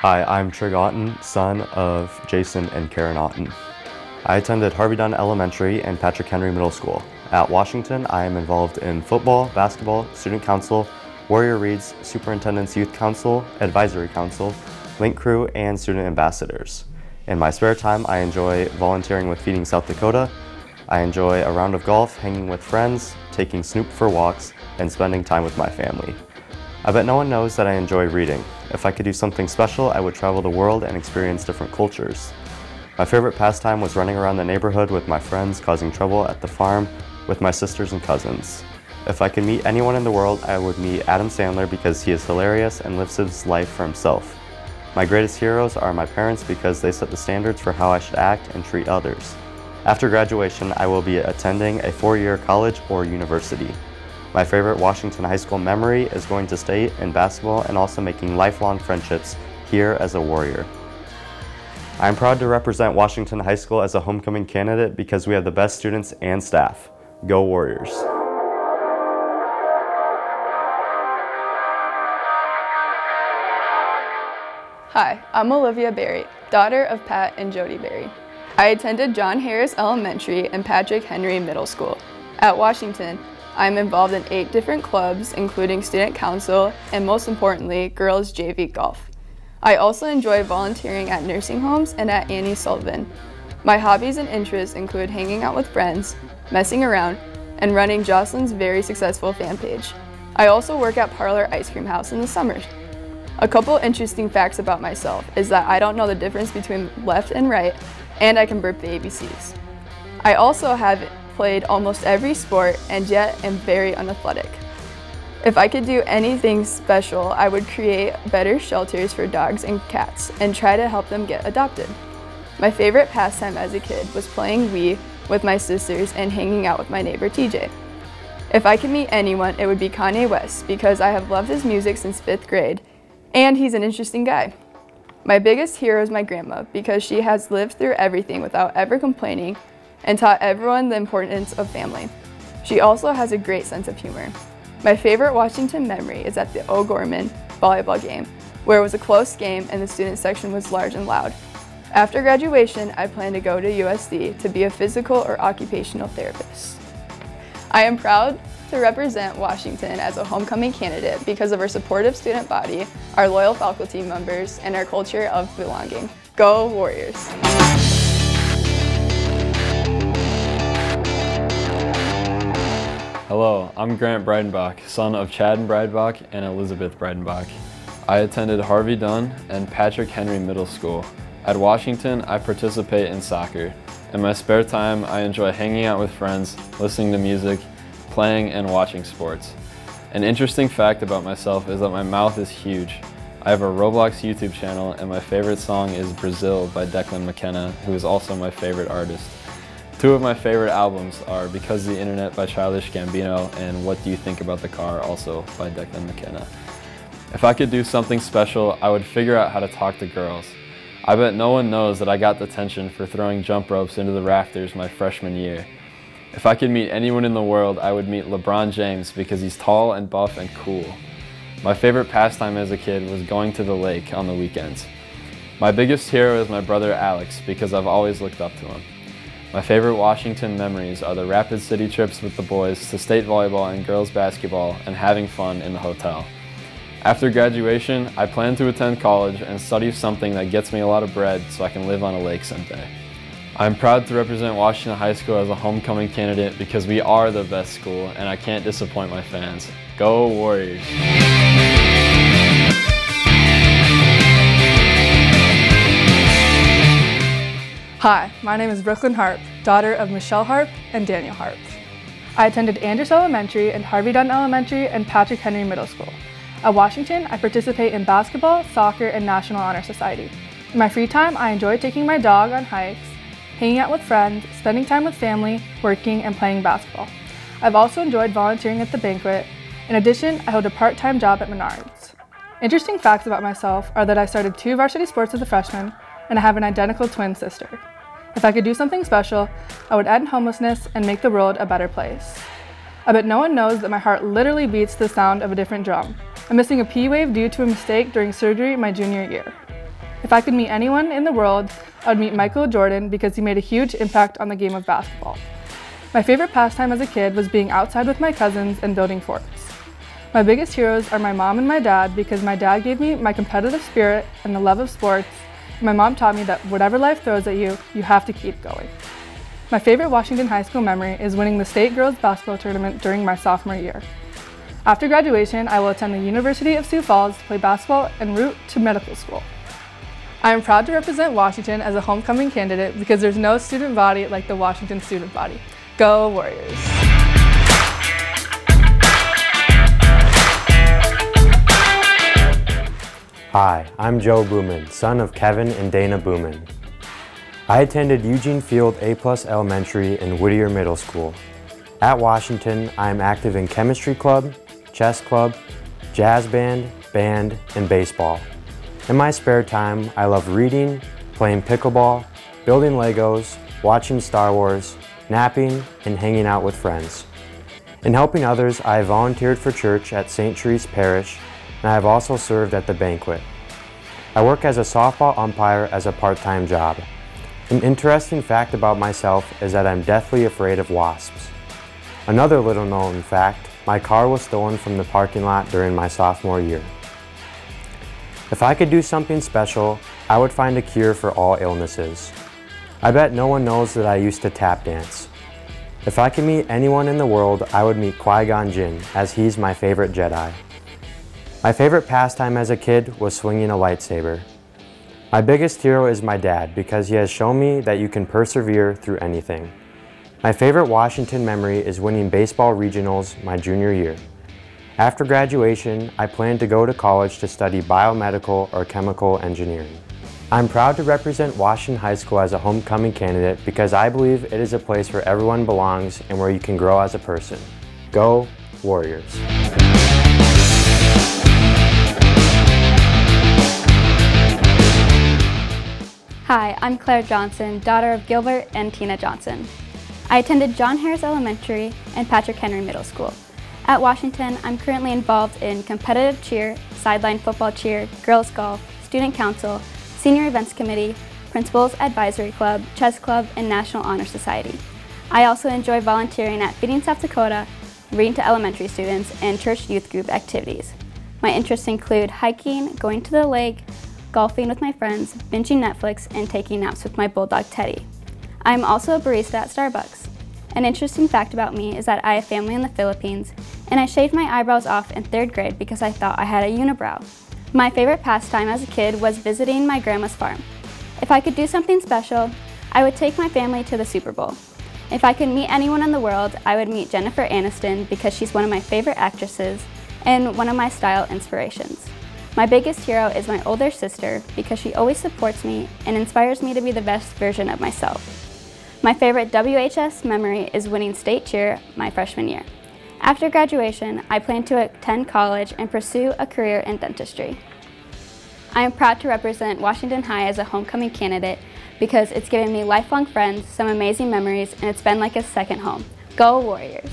Hi, I'm Trig Otten, son of Jason and Karen Otten. I attended Harvey Dunn Elementary and Patrick Henry Middle School. At Washington, I am involved in football, basketball, student council, Warrior Reads, Superintendent's Youth Council, Advisory Council, Link Crew, and student ambassadors. In my spare time, I enjoy volunteering with Feeding South Dakota. I enjoy a round of golf, hanging with friends, taking Snoop for walks, and spending time with my family. I bet no one knows that I enjoy reading. If I could do something special, I would travel the world and experience different cultures. My favorite pastime was running around the neighborhood with my friends, causing trouble at the farm with my sisters and cousins. If I could meet anyone in the world, I would meet Adam Sandler because he is hilarious and lives his life for himself. My greatest heroes are my parents because they set the standards for how I should act and treat others. After graduation, I will be attending a 4-year college or university. My favorite Washington High School memory is going to state in basketball and also making lifelong friendships here as a Warrior. I'm proud to represent Washington High School as a homecoming candidate because we have the best students and staff. Go Warriors! Hi, I'm Olivia Berry, daughter of Pat and Jody Berry. I attended John Harris Elementary and Patrick Henry Middle School. At Washington, I'm involved in 8 different clubs, including student council and, most importantly, girls JV golf. I also enjoy volunteering at nursing homes and at Annie Sullivan. My hobbies and interests include hanging out with friends, messing around, and running Jocelyn's very successful fan page. I also work at Parlor Ice Cream House in the summers. A couple interesting facts about myself is that I don't know the difference between left and right, and I can burp the ABCs. I also have played almost every sport and yet am very unathletic. If I could do anything special, I would create better shelters for dogs and cats and try to help them get adopted. My favorite pastime as a kid was playing Wii with my sisters and hanging out with my neighbor TJ. If I could meet anyone, it would be Kanye West because I have loved his music since 5th grade and he's an interesting guy. My biggest hero is my grandma because she has lived through everything without ever complaining and taught everyone the importance of family. She also has a great sense of humor. My favorite Washington memory is at the O'Gorman volleyball game, where it was a close game and the student section was large and loud. After graduation, I plan to go to USD to be a physical or occupational therapist. I am proud to represent Washington as a homecoming candidate because of our supportive student body, our loyal faculty members, and our culture of belonging. Go Warriors! Hello, I'm Grant Breidenbach, son of Chad Breidenbach and Elizabeth Breidenbach. I attended Harvey Dunn and Patrick Henry Middle School. At Washington, I participate in soccer. In my spare time, I enjoy hanging out with friends, listening to music, playing and watching sports. An interesting fact about myself is that my mouth is huge. I have a Roblox YouTube channel and my favorite song is Brazil by Declan McKenna, who is also my favorite artist. 2 of my favorite albums are Because the Internet by Childish Gambino and What Do You Think About the Car, also by Declan McKenna. If I could do something special, I would figure out how to talk to girls. I bet no one knows that I got detention for throwing jump ropes into the rafters my freshman year. If I could meet anyone in the world, I would meet LeBron James because he's tall and buff and cool. My favorite pastime as a kid was going to the lake on the weekends. My biggest hero is my brother Alex because I've always looked up to him. My favorite Washington memories are the Rapid City trips with the boys to state volleyball and girls basketball and having fun in the hotel. After graduation, I plan to attend college and study something that gets me a lot of bread so I can live on a lake someday. I'm proud to represent Washington High School as a homecoming candidate because we are the best school and I can't disappoint my fans. Go Warriors! Hi, my name is Brooklyn Harp, daughter of Michelle Harp and Daniel Harp. I attended Andrews Elementary and Harvey Dunn Elementary and Patrick Henry Middle School. At Washington, I participate in basketball, soccer, and National Honor Society. In my free time, I enjoy taking my dog on hikes, hanging out with friends, spending time with family, working, and playing basketball. I've also enjoyed volunteering at the banquet. In addition, I hold a part-time job at Menards. Interesting facts about myself are that I started 2 varsity sports as a freshman, and I have an identical twin sister. If I could do something special, I would end homelessness and make the world a better place. I bet no one knows that my heart literally beats to the sound of a different drum. I'm missing a P wave due to a mistake during surgery my junior year. If I could meet anyone in the world, I would meet Michael Jordan because he made a huge impact on the game of basketball. My favorite pastime as a kid was being outside with my cousins and building forts. My biggest heroes are my mom and my dad because my dad gave me my competitive spirit and the love of sports, and my mom taught me that whatever life throws at you, you have to keep going. My favorite Washington High School memory is winning the state girls basketball tournament during my sophomore year. After graduation, I will attend the University of Sioux Falls to play basketball en route to medical school. I am proud to represent Washington as a homecoming candidate because there's no student body like the Washington student body. Go Warriors! Hi, I'm Joe Booman, son of Kevin and Dana Booman. I attended Eugene Field A+ Elementary and Whittier Middle School. At Washington, I am active in chemistry club, chess club, jazz band, and baseball. In my spare time, I love reading, playing pickleball, building Legos, watching Star Wars, napping, and hanging out with friends. In helping others, I have volunteered for church at St. Therese Parish, and I have also served at the banquet. I work as a softball umpire as a part-time job. An interesting fact about myself is that I'm deathly afraid of wasps. Another little known fact, my car was stolen from the parking lot during my sophomore year. If I could do something special, I would find a cure for all illnesses. I bet no one knows that I used to tap dance. If I could meet anyone in the world, I would meet Qui-Gon Jinn, as he's my favorite Jedi. My favorite pastime as a kid was swinging a lightsaber. My biggest hero is my dad because he has shown me that you can persevere through anything. My favorite Washington memory is winning baseball regionals my junior year. After graduation, I plan to go to college to study biomedical or chemical engineering. I'm proud to represent Washington High School as a homecoming candidate because I believe it is a place where everyone belongs and where you can grow as a person. Go Warriors! Hi, I'm Claire Johnson, daughter of Gilbert and Tina Johnson. I attended John Harris Elementary and Patrick Henry Middle School. At Washington, I'm currently involved in competitive cheer, sideline football cheer, girls golf, student council, senior events committee, principals advisory club, chess club, and National Honor Society. I also enjoy volunteering at Feeding South Dakota, reading to elementary students, and church youth group activities. My interests include hiking, going to the lake, golfing with my friends, binging Netflix, and taking naps with my bulldog Teddy. I'm also a barista at Starbucks. An interesting fact about me is that I have family in the Philippines, and I shaved my eyebrows off in 3rd grade because I thought I had a unibrow. My favorite pastime as a kid was visiting my grandma's farm. If I could do something special, I would take my family to the Super Bowl. If I could meet anyone in the world, I would meet Jennifer Aniston because she's one of my favorite actresses and one of my style inspirations. My biggest hero is my older sister because she always supports me and inspires me to be the best version of myself. My favorite WHS memory is winning state cheer my freshman year. After graduation, I plan to attend college and pursue a career in dentistry. I am proud to represent Washington High as a homecoming candidate because it's given me lifelong friends, some amazing memories, and it's been like a second home. Go Warriors!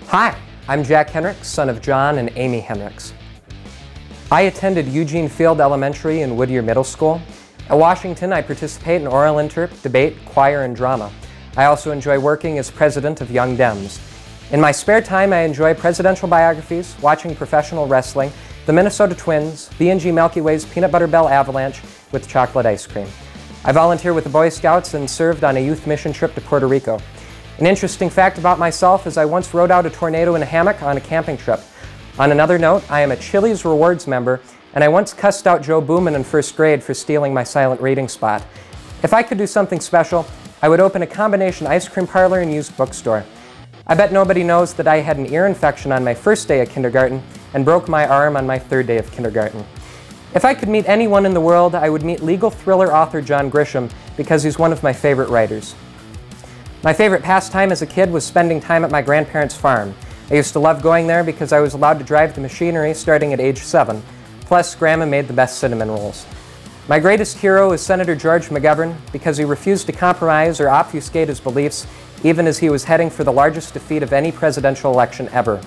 Hi, I'm Jack Henricks, son of John and Amy Henricks. I attended Eugene Field Elementary and Whittier Middle School. At Washington, I participate in oral interp, debate, choir, and drama. I also enjoy working as president of Young Dems. In my spare time, I enjoy presidential biographies, watching professional wrestling, the Minnesota Twins, B&G Milky Way's Peanut Butter Bell Avalanche with chocolate ice cream. I volunteer with the Boy Scouts and served on a youth mission trip to Puerto Rico. An interesting fact about myself is I once rode out a tornado in a hammock on a camping trip. On another note, I am a Chili's Rewards member, and I once cussed out Joe Booman in 1st grade for stealing my silent reading spot. If I could do something special, I would open a combination ice cream parlor and used bookstore. I bet nobody knows that I had an ear infection on my 1st day of kindergarten and broke my arm on my 3rd day of kindergarten. If I could meet anyone in the world, I would meet legal thriller author John Grisham because he's one of my favorite writers. My favorite pastime as a kid was spending time at my grandparents' farm. I used to love going there because I was allowed to drive the machinery starting at age 7. Plus, Grandma made the best cinnamon rolls. My greatest hero is Senator George McGovern because he refused to compromise or obfuscate his beliefs even as he was heading for the largest defeat of any presidential election ever.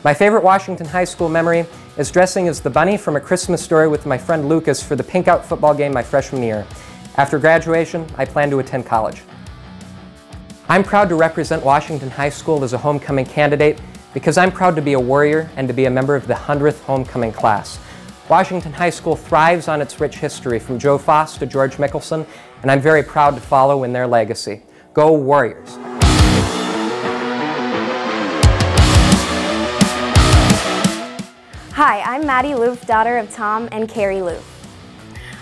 My favorite Washington High School memory is dressing as the bunny from A Christmas Story with my friend Lucas for the Pink Out football game my freshman year. After graduation, I plan to attend college. I'm proud to represent Washington High School as a homecoming candidate because I'm proud to be a Warrior and to be a member of the 100th homecoming class. Washington High School thrives on its rich history, from Joe Foss to George Mickelson, and I'm very proud to follow in their legacy. Go Warriors! Hi, I'm Maddie Loof, daughter of Tom and Carrie Loof.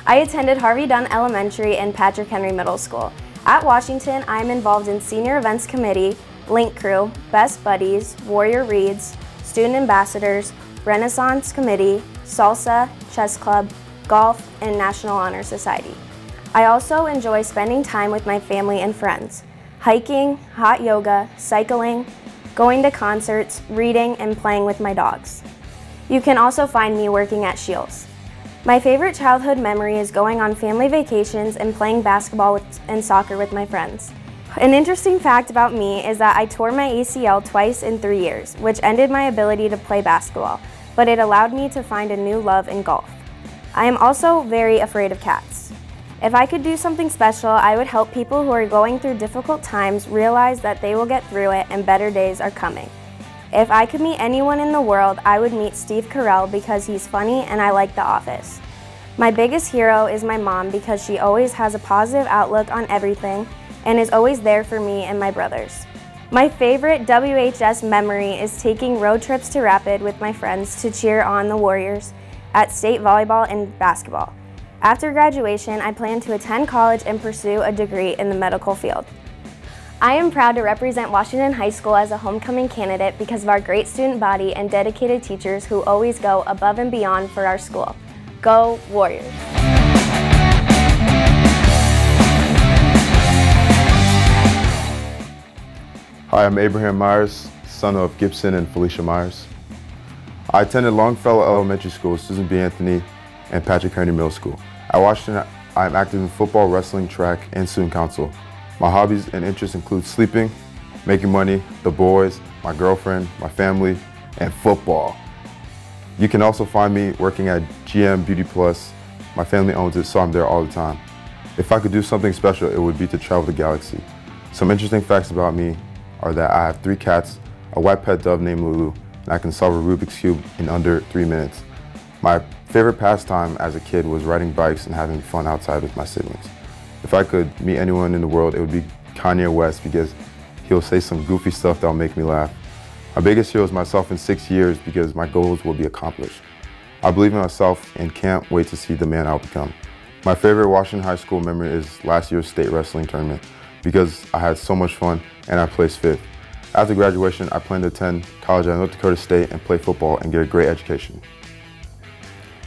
I attended Harvey Dunn Elementary and Patrick Henry Middle School. At Washington, I am involved in Senior Events Committee, Link Crew, Best Buddies, Warrior Reads, Student Ambassadors, Renaissance Committee, Salsa, Chess Club, Golf, and National Honor Society. I also enjoy spending time with my family and friends, hiking, hot yoga, cycling, going to concerts, reading, and playing with my dogs. You can also find me working at Shields. My favorite childhood memory is going on family vacations and playing basketball and soccer with my friends. An interesting fact about me is that I tore my ACL twice in 3 years, which ended my ability to play basketball, but it allowed me to find a new love in golf. I am also very afraid of cats. If I could do something special, I would help people who are going through difficult times realize that they will get through it and better days are coming. If I could meet anyone in the world, I would meet Steve Carell because he's funny and I like The Office. My biggest hero is my mom because she always has a positive outlook on everything and is always there for me and my brothers. My favorite WHS memory is taking road trips to Rapid with my friends to cheer on the Warriors at state volleyball and basketball. After graduation, I plan to attend college and pursue a degree in the medical field. I am proud to represent Washington High School as a homecoming candidate because of our great student body and dedicated teachers who always go above and beyond for our school. Go Warriors! Hi, I'm Abraham Myers, son of Gibson and Felicia Myers. I attended Longfellow Elementary School, Susan B. Anthony, and Patrick Henry Middle School. At Washington, I am active in football, wrestling, track, and student council. My hobbies and interests include sleeping, making money, the boys, my girlfriend, my family, and football. You can also find me working at GM Beauty Plus. My family owns it, so I'm there all the time. If I could do something special, it would be to travel the galaxy. Some interesting facts about me are that I have 3 cats, a white pet dove named Lulu, and I can solve a Rubik's Cube in under 3 minutes. My favorite pastime as a kid was riding bikes and having fun outside with my siblings. If I could meet anyone in the world, it would be Kanye West because he'll say some goofy stuff that'll make me laugh. My biggest hero is myself in 6 years because my goals will be accomplished. I believe in myself and can't wait to see the man I'll become. My favorite Washington High School memory is last year's state wrestling tournament because I had so much fun and I placed 5th. After graduation, I plan to attend college at North Dakota State and play football and get a great education.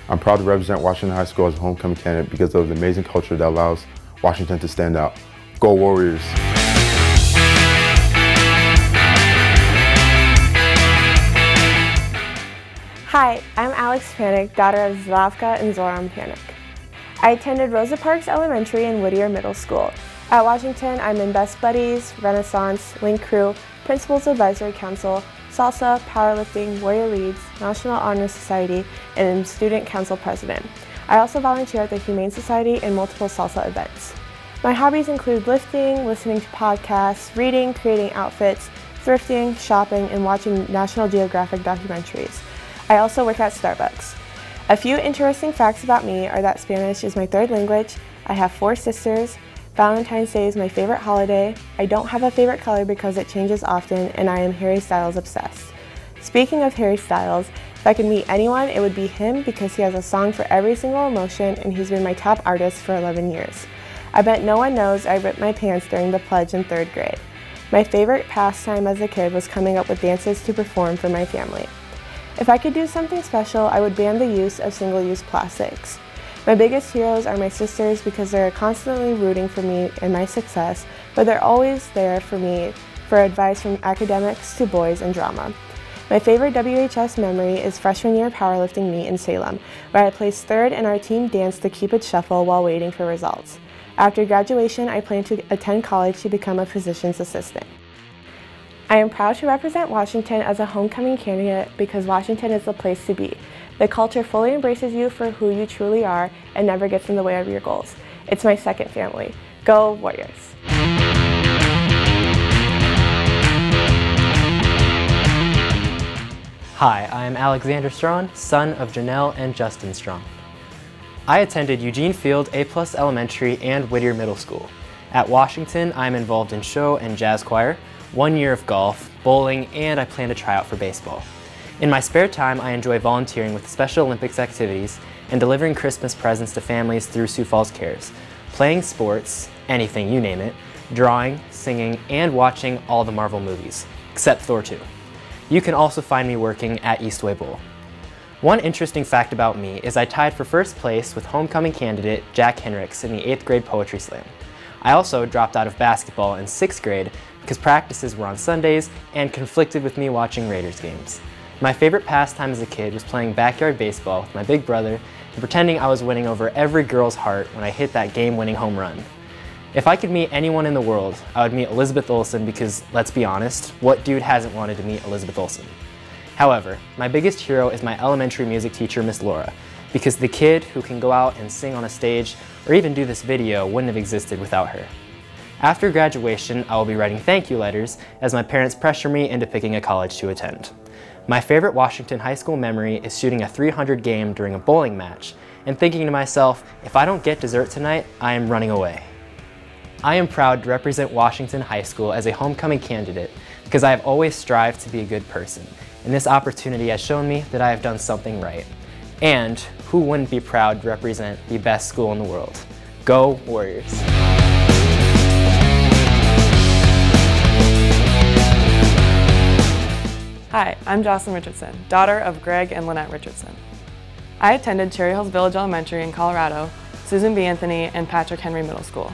I'm proud to represent Washington High School as a homecoming candidate because of the amazing culture that allows Washington to stand out. Go Warriors! Hi, I'm Alex Panik, daughter of Zlavka and Zoran Panik. I attended Rosa Parks Elementary and Whittier Middle School. At Washington, I'm in Best Buddies, Renaissance, Link Crew, Principals Advisory Council, Salsa, Powerlifting, Warrior Leads, National Honor Society, and am Student Council President. I also volunteer at the Humane Society and multiple salsa events. My hobbies include lifting, listening to podcasts, reading, creating outfits, thrifting, shopping, and watching National Geographic documentaries. I also work at Starbucks. A few interesting facts about me are that Spanish is my 3rd language, I have 4 sisters, Valentine's Day is my favorite holiday, I don't have a favorite color because it changes often, and I am Harry Styles obsessed. Speaking of Harry Styles, if I could meet anyone, it would be him because he has a song for every single emotion and he's been my top artist for 11 years. I bet no one knows I ripped my pants during the pledge in 3rd grade. My favorite pastime as a kid was coming up with dances to perform for my family. If I could do something special, I would ban the use of single-use plastics. My biggest heroes are my sisters because they're constantly rooting for me and my success, but they're always there for me for advice from academics to boys and drama. My favorite WHS memory is freshman year powerlifting meet in Salem, where I placed 3rd in our team dance to keep it shuffle while waiting for results. After graduation, I plan to attend college to become a physician's assistant. I am proud to represent Washington as a homecoming candidate because Washington is the place to be. The culture fully embraces you for who you truly are and never gets in the way of your goals. It's my second family. Go Warriors! Hi, I'm Alexander Strawn, son of Janelle and Justin Strawn. I attended Eugene Field A+ Elementary and Whittier Middle School. At Washington, I'm involved in show and jazz choir, 1 year of golf, bowling, and I plan to try out for baseball. In my spare time, I enjoy volunteering with Special Olympics activities and delivering Christmas presents to families through Sioux Falls Cares, playing sports, anything, you name it, drawing, singing, and watching all the Marvel movies, except Thor 2. You can also find me working at Eastway Bowl. One interesting fact about me is I tied for first place with homecoming candidate Jack Henricks in the 8th grade poetry slam. I also dropped out of basketball in 6th grade because practices were on Sundays and conflicted with me watching Raiders games. My favorite pastime as a kid was playing backyard baseball with my big brother and pretending I was winning over every girl's heart when I hit that game-winning home run. If I could meet anyone in the world, I would meet Elizabeth Olsen because, let's be honest, what dude hasn't wanted to meet Elizabeth Olsen? However, my biggest hero is my elementary music teacher, Miss Laura, because the kid who can go out and sing on a stage or even do this video wouldn't have existed without her. After graduation, I will be writing thank you letters as my parents pressure me into picking a college to attend. My favorite Washington high school memory is shooting a .300 game during a bowling match and thinking to myself, if I don't get dessert tonight, I am running away. I am proud to represent Washington High School as a homecoming candidate because I have always strived to be a good person, and this opportunity has shown me that I have done something right. And who wouldn't be proud to represent the best school in the world? Go Warriors! Hi, I'm Jocelyn Richardson, daughter of Greg and Lynette Richardson. I attended Cherry Hills Village Elementary in Colorado, Susan B. Anthony, and Patrick Henry Middle School.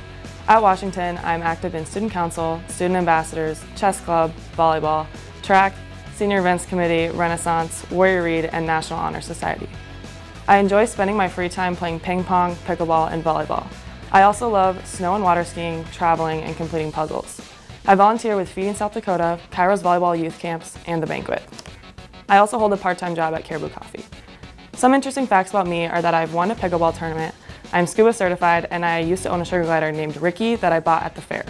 At Washington, I'm active in student council, student ambassadors, chess club, volleyball, track, senior events committee, Renaissance, Warrior Read, and National Honor Society. I enjoy spending my free time playing ping pong, pickleball, and volleyball. I also love snow and water skiing, traveling, and completing puzzles. I volunteer with Feeding South Dakota, Kairos Volleyball Youth Camps, and The Banquet. I also hold a part-time job at Caribou Coffee. Some interesting facts about me are that I've won a pickleball tournament, I'm scuba certified, and I used to own a sugar glider named Ricky that I bought at the fair.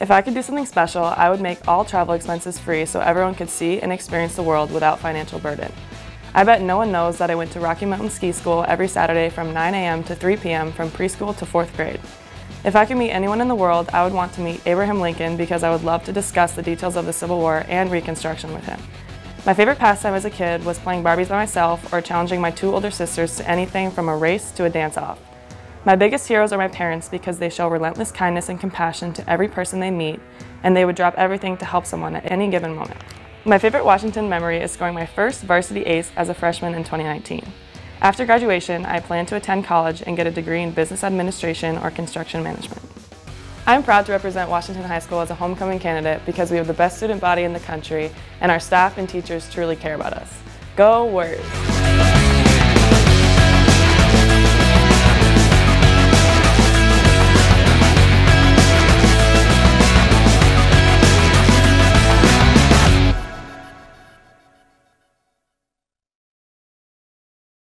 If I could do something special, I would make all travel expenses free so everyone could see and experience the world without financial burden. I bet no one knows that I went to Rocky Mountain Ski School every Saturday from 9 a.m. to 3 p.m. from preschool to 4th grade. If I could meet anyone in the world, I would want to meet Abraham Lincoln because I would love to discuss the details of the Civil War and Reconstruction with him. My favorite pastime as a kid was playing Barbies by myself or challenging my 2 older sisters to anything from a race to a dance-off. My biggest heroes are my parents because they show relentless kindness and compassion to every person they meet, and they would drop everything to help someone at any given moment. My favorite Washington memory is scoring my first varsity ace as a freshman in 2019. After graduation, I plan to attend college and get a degree in business administration or construction management. I'm proud to represent Washington High School as a homecoming candidate because we have the best student body in the country, and our staff and teachers truly care about us. Go Warriors!